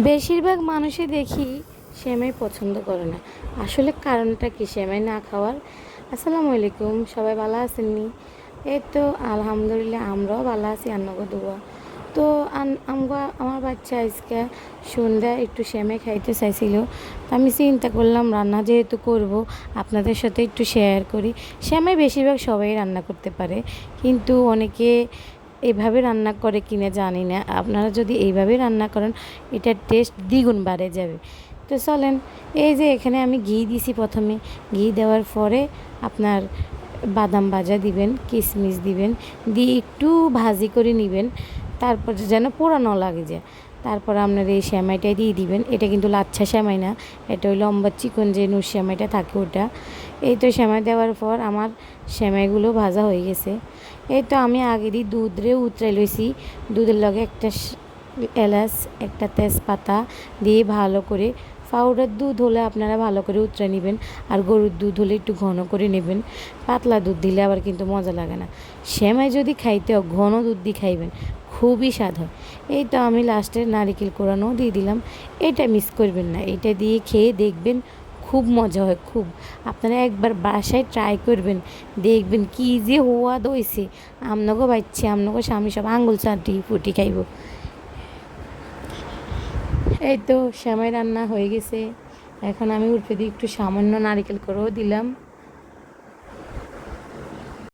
বেশিরভাগ মানুষই দেখি সেমাই পছন্দ করে না। আসলে কারণটা কি সেমাই না খাওয়ার? আসসালামু আলাইকুম, সবাই ভালো আছেননি? এই তো আলহামদুলিল্লাহ, আমরাও ভালো আছি, আন্নাগো দোয়া। তো আমার বাচ্চা আজকে সন্ধ্যা একটু সেমাই খাইতে চাইছিল। তো আমি চিন্তা করলাম রান্না যেহেতু করব, আপনাদের সাথে একটু শেয়ার করি। সেমাই বেশিরভাগ সবাই রান্না করতে পারে, কিন্তু অনেকে এভাবে রান্না করে কিনা জানি না। আপনারা যদি এইভাবে রান্না করেন, এটার টেস্ট দ্বিগুণ বাড়ে যাবে। তো চলেন, এই যে এখানে আমি ঘি দিছি প্রথমে। ঘি দেওয়ার পরে আপনার বাদাম ভাজা দিবেন, কিশমিশ দিবেন, দিয়ে একটু ভাজি করে নেবেন। তারপর যেন পোড়ানো লাগে যায়। তারপর আপনার এই সেমাইটা দিয়ে দিবেন। এটা কিন্তু লাচ্ছা সেমাই না, এটা ওই লম্বা চিকন যে নুর সেমাইটা থাকে ওটা। এই তো সেমাই দেওয়ার পর আমার সেমাইগুলো ভাজা হয়ে গেছে। এই তো আমি আগেরই দুধরে উতরাই লইছি। দুধের লগে একটা এলাচ, একটা তেজপাতা দিয়ে ভালো করে, পাউডার দুধ হলে আপনারা ভালো করে উতরে নেবেন, আর গরুর দুধ হলে একটু ঘন করে নেবেন। পাতলা দুধ দিলে আবার কিন্তু মজা লাগে না। সেমাই যদি খাইতে হয় ঘন দুধ দিয়ে খাইবেন, খুবই স্বাদ হয়। এই তো আমি লাস্টে নারিকেল কোড়ানোও দিয়ে দিলাম। এটা মিস করবেন না, এটা দিয়ে খেয়ে দেখবেন, খুব মজা হয় খুব। আপনারা একবার বাসায় ট্রাই করবেন, দেখবেন কি যে হওয়াদ হয়েছে। আমনগো বাচ্চা, আমনগো স্বামী সব আঙ্গুল চাটি ফুটি খাইব। এই তো সেমাই রান্না হয়ে গেছে। এখন আমি উল্টে দিয়ে একটু সামান্য নারিকেল করেও দিলাম।